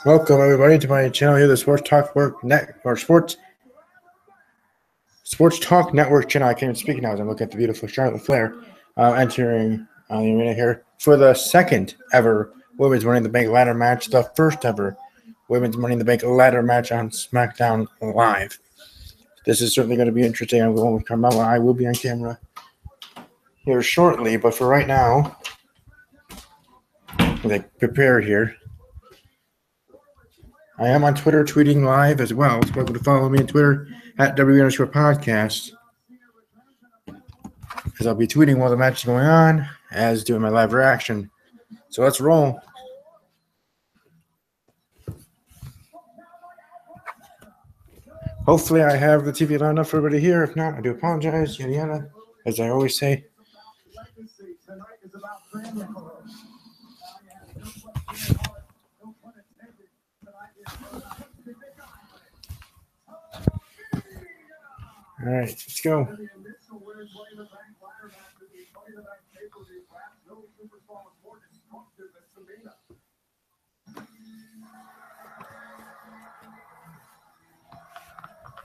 Welcome everybody to my channel here, the Sports Talk Network channel. I can't even speak now as I'm looking at the beautiful Charlotte Flair entering the arena here for the second ever Women's Money in the Bank ladder match, the first ever Women's Money in the Bank ladder match on Smackdown Live. This is certainly going to be interesting. I'm going with Carmella. I will be on camera here shortly, but for right now, they prepare here. I am on Twitter tweeting live as well. So welcome to follow me on Twitter at W_podcast. As I'll be tweeting while the match is going on, as doing my live reaction. So let's roll. Hopefully I have the TV lined up for everybody here. If not, I do apologize. Yada yada. As I always say. All right, let's go.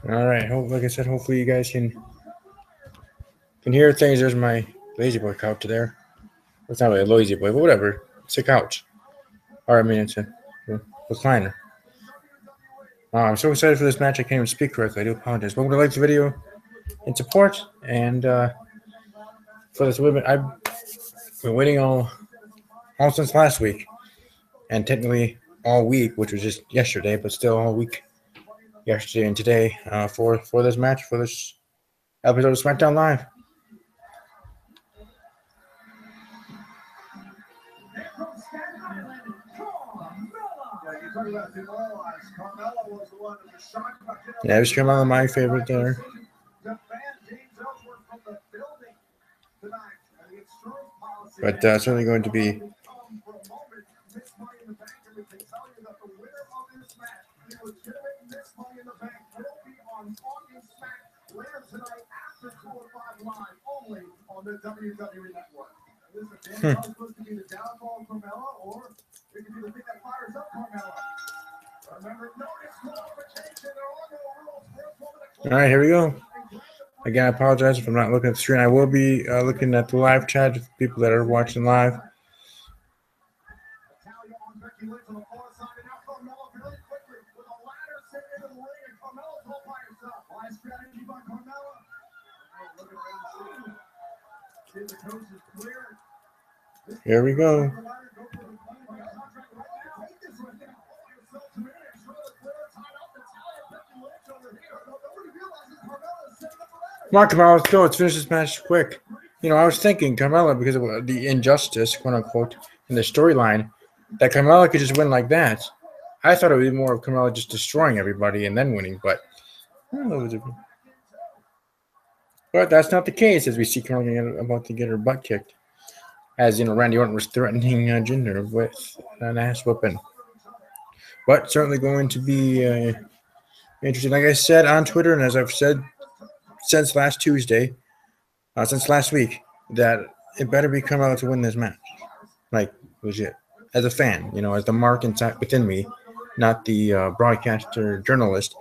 All right, like I said, hopefully you guys can hear things. There's my lazy boy couch there. It's not really a lazy boy, but whatever. It's a couch. Or I mean, it's a recliner. I'm so excited for this match. I can't even speak correctly. I do apologize. Welcome to like the video and support. And for this women, I've been waiting all since last week, and technically all week, which was just yesterday, but still all week, yesterday and today, for this match, for this episode of SmackDown Live. Yeah, it was Carmella, my favorite there. But certainly going to be All right, here we go. Again, I apologize if I'm not looking at the screen. I will be looking at the live chat for people that are watching live. Here we go. Come on, Carmella, let's go. Let's finish this match quick. You know, I was thinking Carmella, because of the injustice, quote unquote, in the storyline, that Carmella could just win like that. I thought it would be more of Carmella just destroying everybody and then winning, but that's not the case, as we see Carmella about to get her butt kicked. As you know, Randy Orton was threatening Jinder with an ass whooping. But certainly going to be interesting. Like I said on Twitter, and as I've said since last Tuesday, since last week, that it better be Carmella to win this match. Like, legit. As a fan, you know, as the mark inside within me, not the broadcaster journalist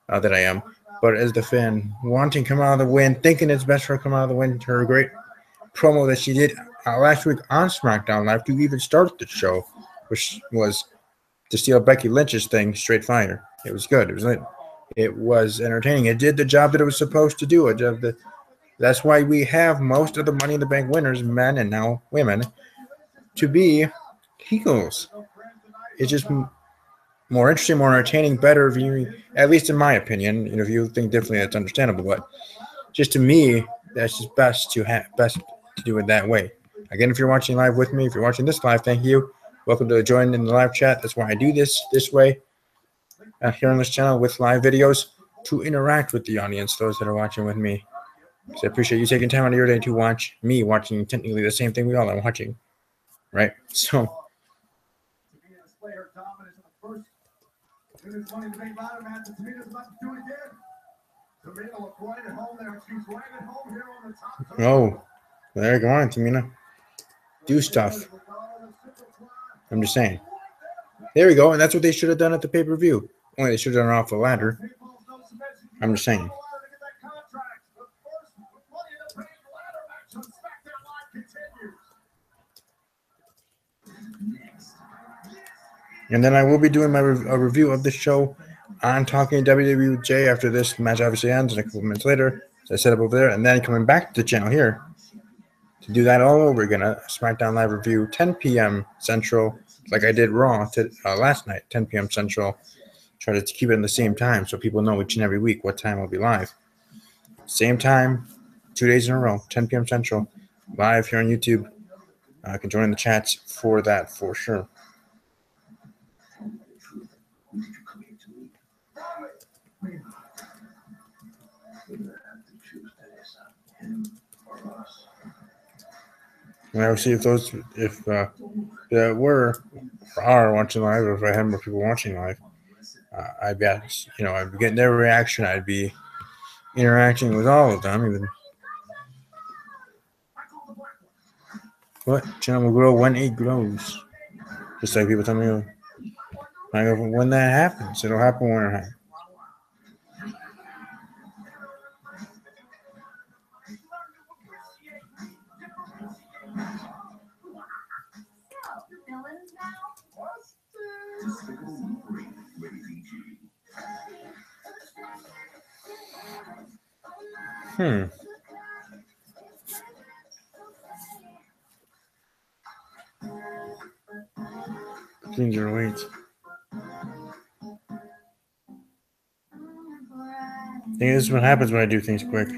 that I am, but as the fan, wanting Carmella to win, thinking it's best for Carmella to win. Her great promo that she did last week on SmackDown Live to even start the show, which was to steal Becky Lynch's thing, straight fire. It was good. It was entertaining. It did the job that it was supposed to do. That's why we have most of the Money in the Bank winners, men and now women, to be heels. It's just more interesting, more entertaining, better viewing, at least in my opinion. You know, if you think differently, that's understandable. But just to me, that's just best to do it that way. Again, if you're watching live with me, if you're watching this live, thank you. Welcome to join in the live chat. That's why I do this way here on this channel with live videos, to interact with the audience, those that are watching with me. So I appreciate you taking time out of your day to watch me watching technically the same thing we all are watching, right? So oh, there you go on, Tamina. Do stuff. I'm just saying. There we go. And that's what they should have done at the pay-per-view. Only they should have done it off the ladder. I'm just saying. And then I will be doing a review of the show on Talking WWE with Jay after this match obviously ends, and a couple minutes later. So I set up over there, and then coming back to the channel here to do that all over again. A Smackdown Live review, 10 p.m. Central, like I did Raw last night, 10 p.m. Central. Try to keep it in the same time so people know each and every week what time I'll be live. Same time, 2 days in a row, 10 p.m. Central, live here on YouTube. I can join in the chats for that for sure. And I will see if there were or are watching live, or if I had more people watching live, I'd be getting their reaction. I'd be interacting with all of them. Even what channel will grow when it grows. Just like people tell me, when that happens, it'll happen when it happens. Change your weight. I think this is what happens when I do things quick.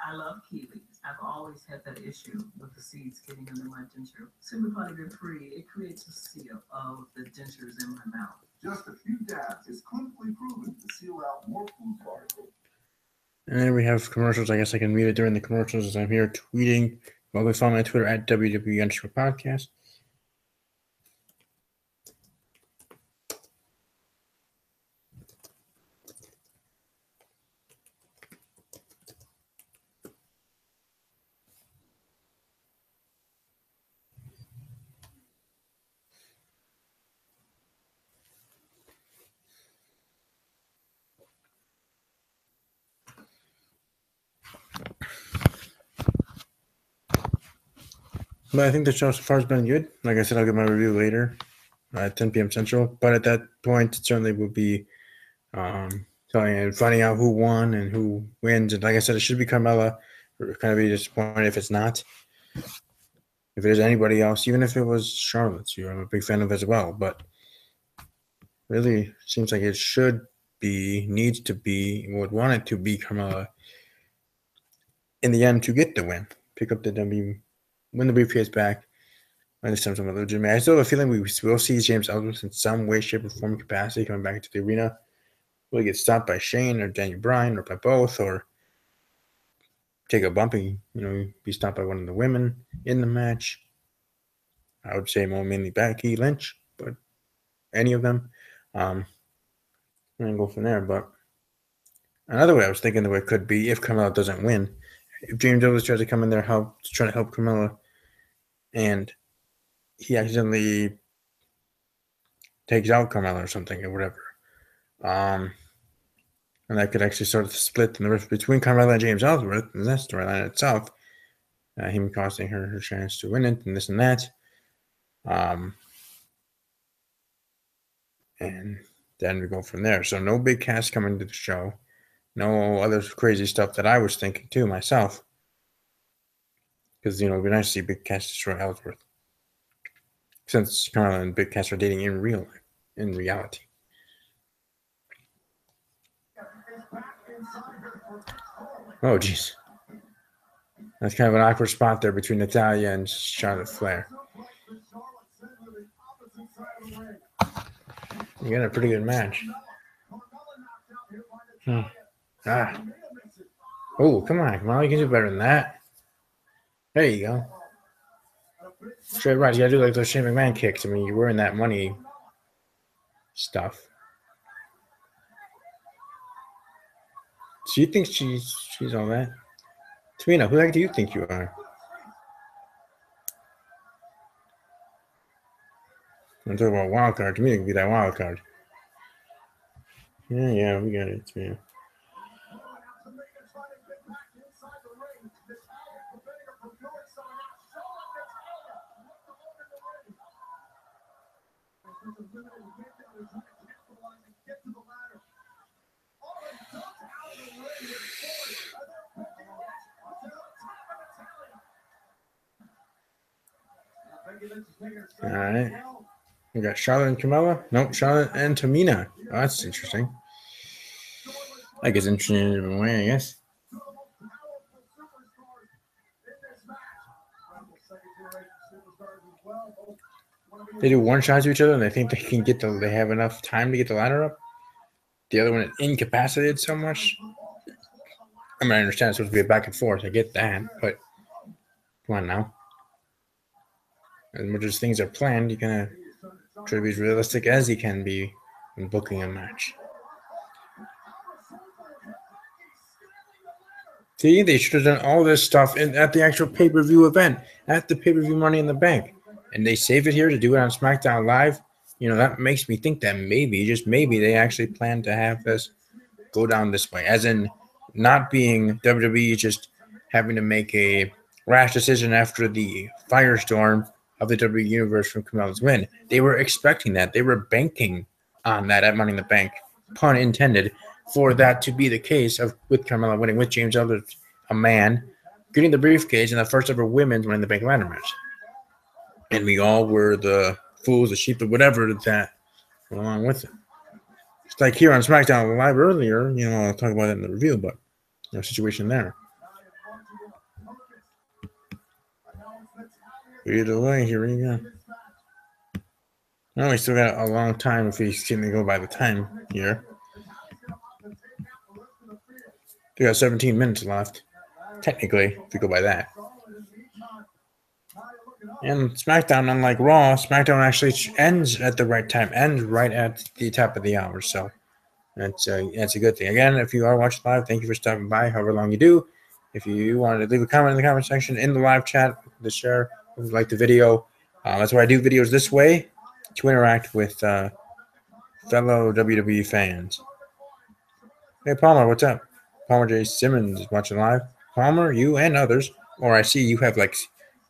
I love kiwis. I've always had that issue with the seeds getting under my denture. Simply gluten-free, it creates a seal of the dentures in my mouth. Just a few dabs is clinically proven to seal out more food particles. And then we have commercials. I guess I can read it during the commercials as I'm here tweeting. Always follow me on Twitter at WWE_podcast. But I think the show so far has been good. Like I said, I'll get my review later at 10 p.m. Central. But at that point, it certainly will be telling and finding out who won and who wins. And like I said, it should be Carmella. We're kind of be disappointed if it's not. If there's anybody else, even if it was Charlotte, who I'm a big fan of as well. But really seems like it should be, needs to be, would want it to be Carmella in the end to get the win. Pick up the win the briefcase back. I understand some of the legitimate. I still have a feeling we will see James Ellsworth in some way, shape, or form capacity coming back into the arena. Will he get stopped by Shane or Daniel Bryan or by both, or take a bumping, be stopped by one of the women in the match? I would say more mainly Becky Lynch, but any of them. And go from there. But another way I was thinking the way it could be if Carmella doesn't win, if James Ellsworth tries to come in there try to help Carmella, and he accidentally takes out Carmella or something or whatever. And that could actually start to split in the rift between Carmella and James Ellsworth, and that storyline itself. Him costing her chance to win it and this and that. And then we go from there. So no big cast coming to the show. No other crazy stuff that I was thinking too myself. Because, it'd be nice to see big cast destroy Ellsworth. Since Carmella and big cast are dating in reality. Oh, jeez. That's kind of an awkward spot there between Natalya and Charlotte Flair. You got a pretty good match. Oh, come on. You can do better than that. There you go. Straight right. You got to do like those Shane McMahon kicks. I mean, you're wearing that money stuff. She thinks she's all that. Tamina, who the heck do you think you are? I'm talking about wild card. Tamina could be that wild card. Yeah, we got it. Yeah. All right. We got Charlotte and Carmella. Nope, Charlotte and Tamina. Oh, that's interesting. I guess interesting in a different way, I guess. They do one shot to each other and they think they can they have enough time to get the ladder up. The other one is incapacitated so much. I mean, I understand it's supposed to be a back and forth. I get that, but come on now. As much as things are planned, you gotta try to be as realistic as you can be when booking a match. See, they should have done all this stuff at the actual pay-per-view event, at the pay-per-view Money in the Bank. And they save it here to do it on Smackdown Live. You know, that makes me think that maybe, just maybe, they actually plan to have this go down this way. As in, not being WWE just having to make a rash decision after the firestorm of the WWE Universe from Carmella's win. They were expecting that. They were banking on that at Money in the Bank, pun intended, for that to be the case with Carmella winning, with James Ellsworth, a man, getting the briefcase in the first ever women's Money in the Bank ladder match. And we all were the fools, the sheep, or whatever that went along with it. It's like here on SmackDown Live earlier, you know, I'll talk about it in the review, but no situation there. Either way, here we go. Well, we still got a long time if he's going to go by the time here. We got 17 minutes left, technically, if you go by that. And SmackDown, unlike Raw, SmackDown actually ends at the right time, ends right at the top of the hour. So that's a good thing. Again, if you are watching live, thank you for stopping by, however long you do. If you want to leave a comment in the comment section, in the live chat, to share, if you like the video. That's why I do videos this way, to interact with fellow WWE fans. Hey, Palmer, what's up? Palmer J. Simmons is watching live. Palmer, you and others, or I see you have like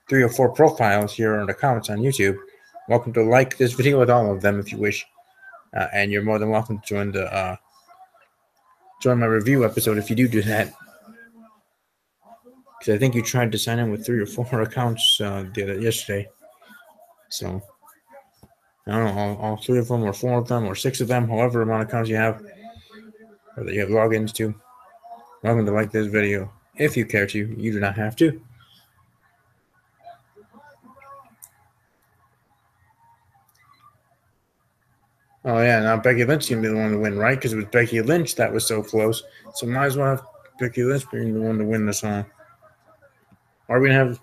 3 or 4 profiles here in the comments on YouTube. Welcome to like this video with all of them if you wish. And you're more than welcome to join my review episode if you do that. Because I think you tried to sign in with 3 or 4 accounts yesterday. So, I don't know, all 3 of them or 4 of them or 6 of them, however amount of accounts you have, or that you have logins to. Welcome to like this video. If you care to, you do not have to. Oh, yeah, now Becky Lynch can be the one to win, right? Because it was Becky Lynch that was so close. So might as well have Becky Lynch being the one to win this one. Are we going to have...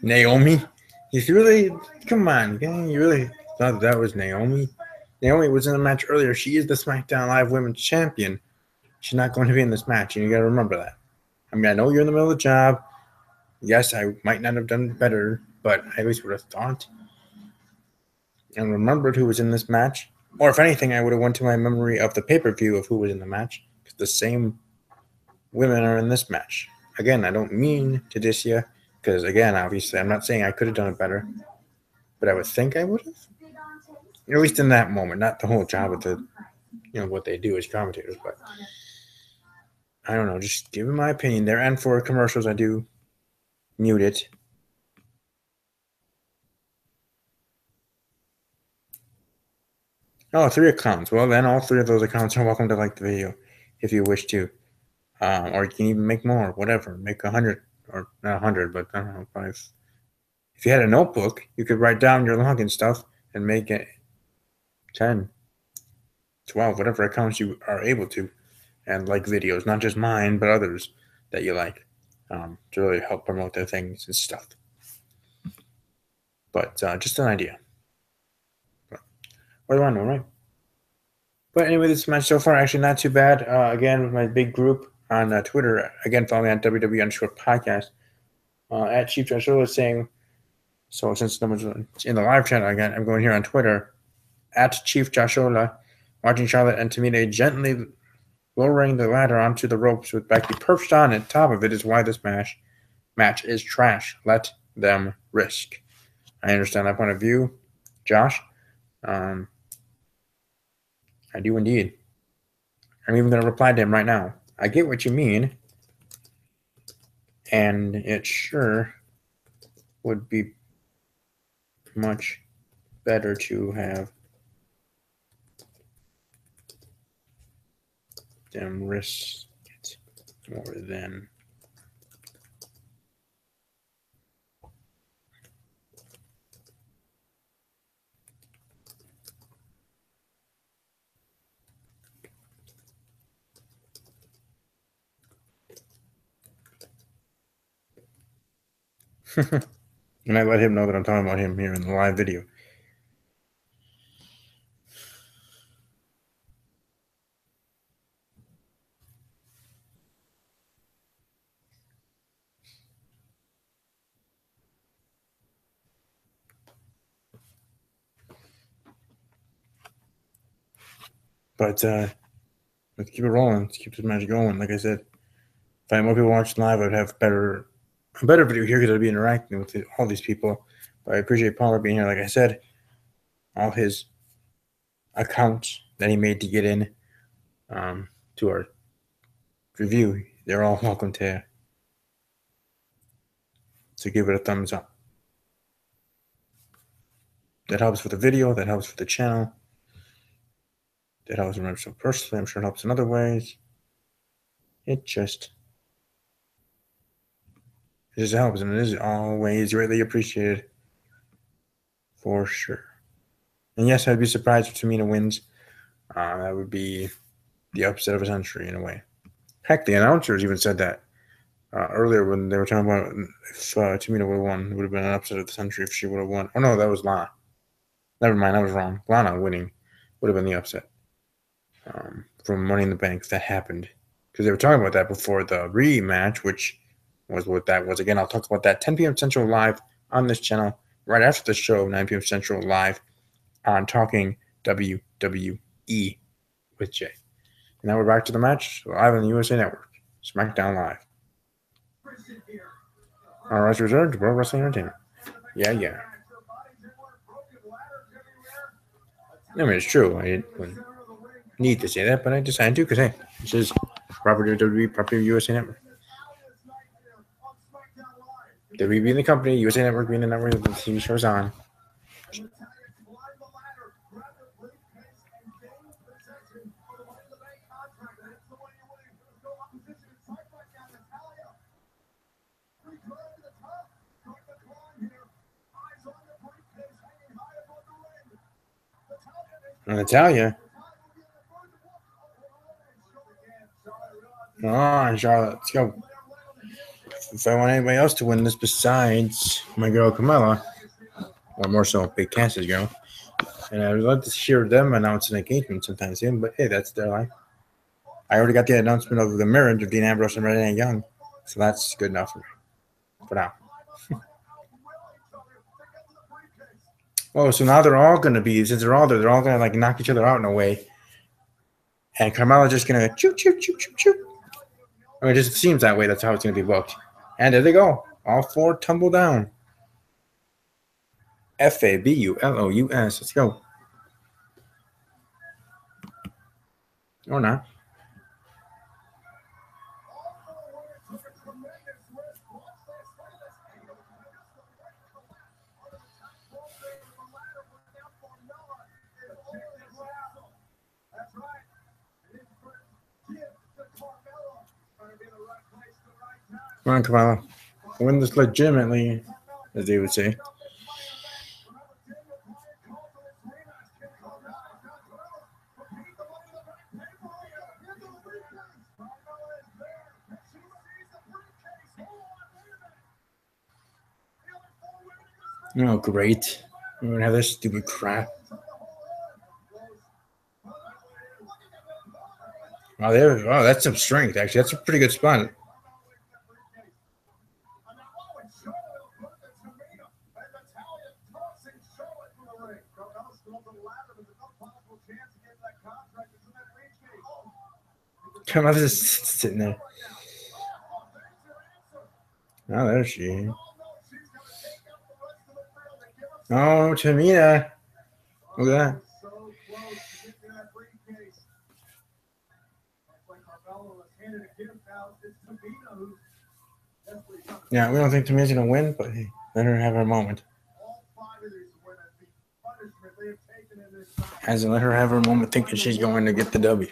Naomi? You really... Come on, gang. You really thought that was Naomi? Naomi was in the match earlier. She is the SmackDown Live Women's Champion. She's not going to be in this match, and you got to remember that. I mean, I know you're in the middle of the job. Yes, I might not have done better, but I at least would have thought and remembered who was in this match. Or if anything, I would have went to my memory of the pay-per-view of who was in the match, because the same women are in this match. Again, I don't mean to diss you, because again, obviously, I'm not saying I could have done it better, but I would think I would have. At least in that moment, not the whole job of what they do as commentators, but I don't know, just giving my opinion there. And for commercials, I do mute it. Oh, 3 accounts. Well, then all 3 of those accounts are welcome to like the video if you wish to. Or you can even make more, whatever. Make 100, or not 100, but I don't know, 5. If you had a notebook, you could write down your login stuff and make it 10. 12, whatever accounts you are able to, and like videos, not just mine, but others that you like, to really help promote their things and stuff. But just an idea. What do I know, right? But anyway, this match so far actually not too bad. Again, with my big group on Twitter, again, follow me on WW_podcast. At Chief Joshua saying, so since no one's in the live chat again, I'm going here on Twitter, at Chief Joshua, watching Charlotte and Tamina gently lowering the ladder onto the ropes with Becky perched on it. Top of it is why this match is trash. Let them risk. I understand that point of view, Josh. I do indeed. I'm even going to reply to him right now. I get what you mean, and it sure would be much better to have them risk it more than and I let him know that I'm talking about him here in the live video. But let's keep it rolling. Let's keep this match going. Like I said, if I had more people watching live, I'd have a better video here because I'd be interacting with all these people. But I appreciate Paul being here. Like I said, all his accounts that he made to get in to our review, they're all welcome to give it a thumbs up. That helps with the video. That helps for the channel. That helps me so personally. I'm sure it helps in other ways. It just helps, and it is always greatly appreciated for sure. And yes, I'd be surprised if Tamina wins. That would be the upset of a century in a way. Heck, the announcers even said that earlier when they were talking about if Tamina would have won, it would have been an upset of the century if she would have won. Oh no, that was Lana. Never mind, I was wrong. Lana winning would have been the upset from Money in the Bank. That happened because they were talking about that before the rematch, which was what that was. Again, I'll talk about that 10 p.m. Central live on this channel right after the show, 9 p.m. Central live on Talking WWE with Jay. And now we're back to the match live on the USA Network, Smackdown Live. All rights reserved to Pro Wrestling Entertainment. Yeah. I mean, it's true. I didn't need to say that, but I decided to because, hey, this is property of WWE, property of USA Network. WWE being the company, USA Network being the network that the TV show's on. Natalia. Come on, Charlotte. Let's go. If I want anybody else to win this besides my girl Carmella, or more so Big Cass's girl, and I would love to hear them announce an engagement sometime soon, but hey, that's their life. I already got the announcement of the marriage of Dean Ambrose and Renee Young, so that's good enough for me for now. Oh, so now they're all going to be, since they're all there, they're all going to like knock each other out in a way. And Carmella's just going to choo. I mean, it just seems that way. That's how it's going to be booked. And there they go. All four tumble down. Fabulous. Let's go. Or not. Come on, Carmella. Win this legitimately, as they would say. Oh, great. We're going to have this stupid crap. Oh, there. Oh, that's some strength, actually. That's a pretty good spot. Carmella's just sitting there. Oh, there she is. Oh, Tamina. Look at that. Yeah, we don't think Tamina's going to win, but hey, let her have her moment. As in, let her have her moment thinking she's going to get the W.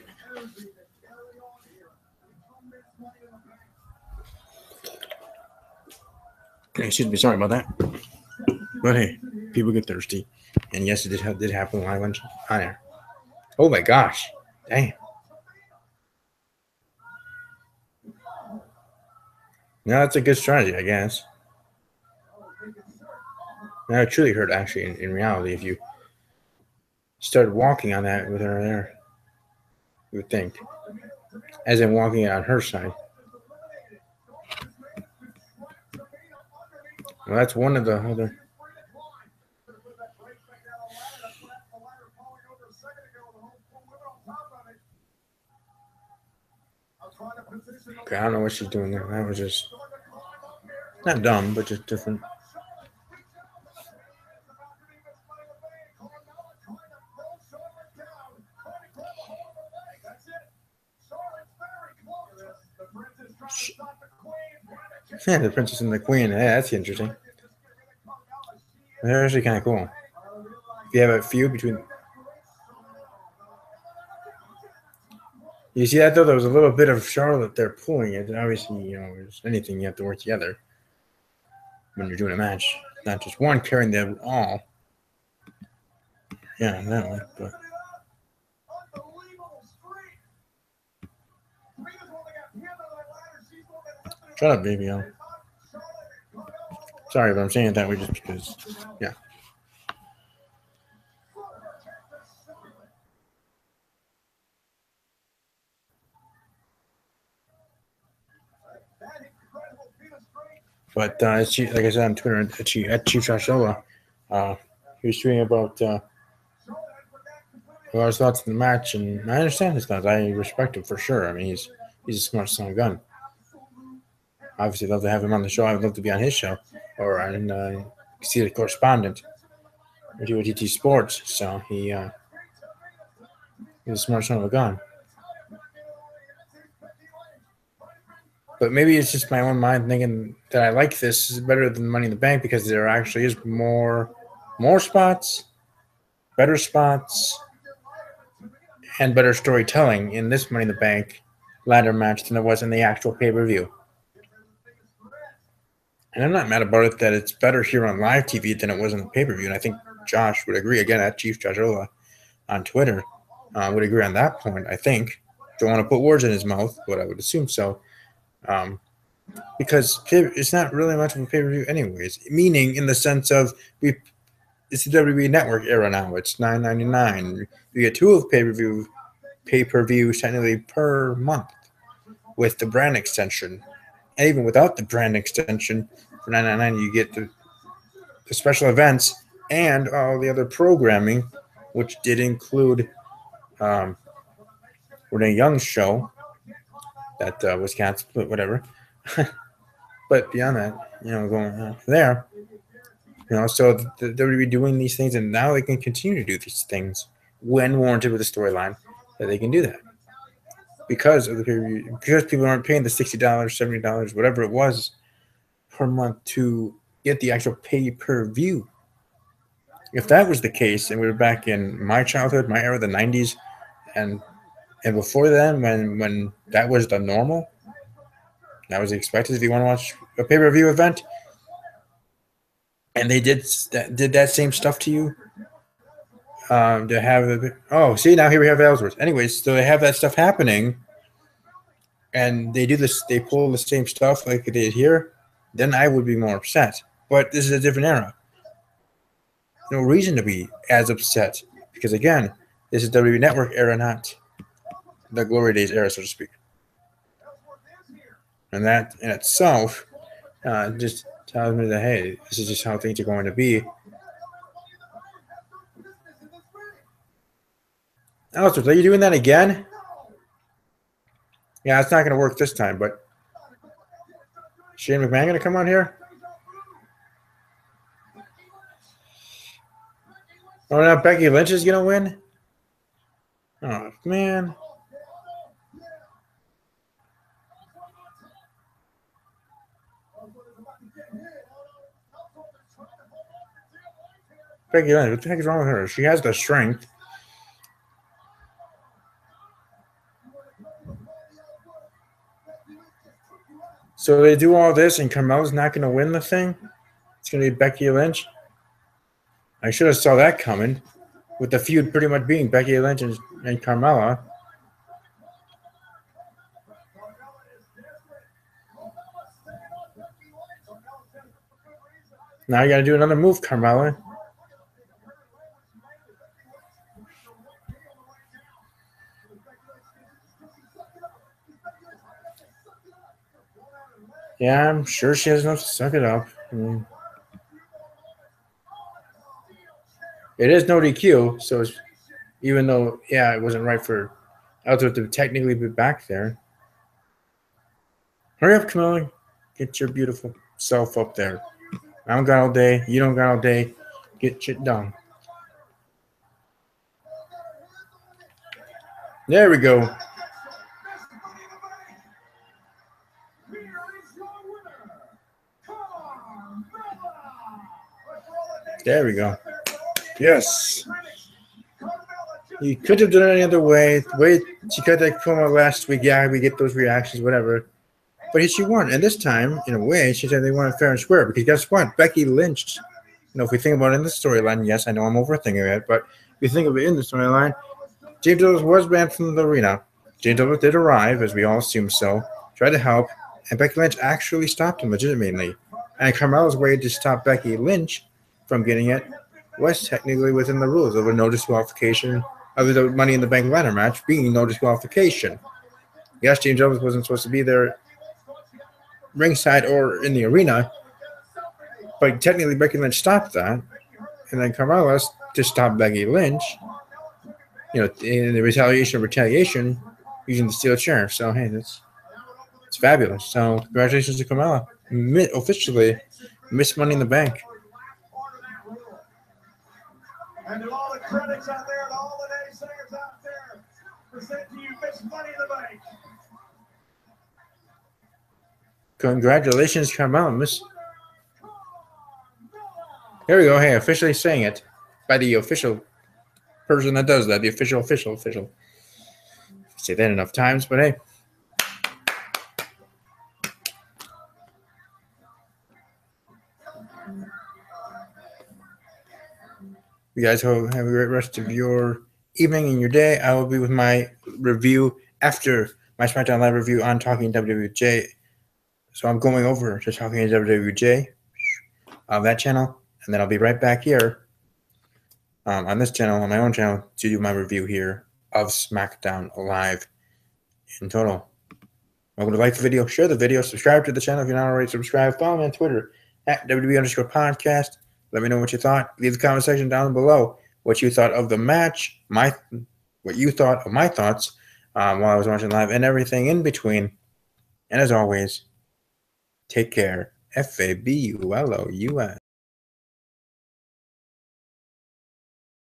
Excuse me, sorry about that. But hey, people get thirsty. And yes, it did happen when I went on air. Oh my gosh. Damn. No, that's a good strategy, I guess. Now, it truly hurt, actually, in reality, if you started walking on that with her there. You would think. As in walking on her side. Well, that's one of the other. Okay, I don't know what she's doing there. That was just not dumb, but just different. Yeah, the princess and the queen. Yeah, that's interesting. They're actually kind of cool. If you have a feud between. You see that though? There was a little bit of Charlotte there pulling it. Obviously, there's anything you have to work together when you're doing a match. Not just one carrying them all. Yeah, that one. But. Shut up, baby. Sorry, but I'm saying it that way just because, yeah. But like I said on Twitter, at Chief Shashola, he was tweeting about his thoughts on the match, and I understand his thoughts. I respect him for sure. I mean, he's a smart son of a gun. Obviously, I'd love to have him on the show. I'd love to be on his show or on see the correspondent or do OTT Sports. So he's a smart son of a gun. But maybe it's just my own mind thinking that I like this is better than Money in the Bank because there actually is more spots, better spots, and better storytelling in this Money in the Bank ladder match than there was in the actual pay-per-view. And I'm not mad about it that it's better here on live TV than it was on the pay-per-view. And I think Josh would agree, again, at Chief Jojola on Twitter, would agree on that point, I think. Don't want to put words in his mouth, but I would assume so. Because it's not really much of a pay-per-view anyways. Meaning in the sense of it's the WWE Network era now. It's $9.99. You get two of pay-per-views technically per month with the brand extension. And even without the brand extension, for $9.99 you get the special events and all the other programming, which did include Renee Young's show that was canceled, but whatever. But beyond that, going there, so the WWE doing these things, and now they can continue to do these things when warranted with a storyline that they can do that because of the pay-per-view, because people aren't paying the $60, $70, whatever it was per month to get the actual pay-per-view. If that was the case, and we were back in my childhood, my era, the 90s, and before then, when that was the normal, that was expected. If you want to watch a pay-per-view event, and they did that same stuff to you, to have see, now here we have Ellsworth. Anyways, so they have that stuff happening, and they do this. They pull the same stuff like they did here. Then I would be more upset. But this is a different era. no reason to be as upset because, again, this is WWE Network era, not the Glory Days era, so to speak. And that in itself just tells me that, hey, this is just how things are going to be. Ellsworth, are you doing that again? Yeah, it's not going to work this time, but Shane McMahon going to come on here? Oh, now Becky Lynch is going to win? Oh, man. Becky Lynch, what the heck is wrong with her? She has the strength. So they do all this, and Carmella's not going to win the thing? It's going to be Becky Lynch? I should have saw that coming, with the feud pretty much being Becky Lynch and Carmella. Now you got to do another move, Carmella. Yeah, I'm sure she has enough to suck it up. I mean, it is no DQ, so it's, even though, yeah, it wasn't right for Ellsworth to technically be back there. Hurry up, Camilla. Get your beautiful self up there. I don't got all day. You don't got all day. Get shit done. There we go. There we go. Yes. You could have done it any other way. The way she cut that promo last week, yeah, we get those reactions, whatever. But she won. And this time, in a way, she said they won fair and square. Because guess what? Becky Lynch, if we think about it in the storyline, yes, I know I'm overthinking it, but if you think of it in the storyline, James Ellsworth was banned from the arena. James Ellsworth did arrive, as we all assume so, tried to help, and Becky Lynch actually stopped him legitimately. And Carmella's way to stop Becky Lynch from getting it was technically within the rules of a no disqualification, of the Money in the Bank ladder match being no disqualification. Yes, James Ellsworth wasn't supposed to be there ringside or in the arena, but technically Becky Lynch stopped that, and then Carmella to stop Becky Lynch, in the retaliation using the steel chair. So hey, it's fabulous. So congratulations to Carmella, officially Miss Money in the Bank. And to all the critics out there and all the naysayers out there, present to you Miss Money in the Bank. Congratulations, Carmella, Miss. Here we go. Hey, officially saying it by the official person that does that, the official. Say that enough times, but hey. You guys have a great rest of your evening and your day. I will be with my review after my Smackdown Live review on Talking WWJ. So I'm going over to Talking WWJ on that channel, and then I'll be right back here on this channel, on my own channel, to do my review here of Smackdown Live in total. Welcome to like the video, share the video, subscribe to the channel if you're not already subscribed. Follow me on Twitter at WW_podcast. Let me know what you thought. Leave the comment section down below what you thought of the match, what you thought of my thoughts while I was watching live, and everything in between. And as always, take care. FABULOUS.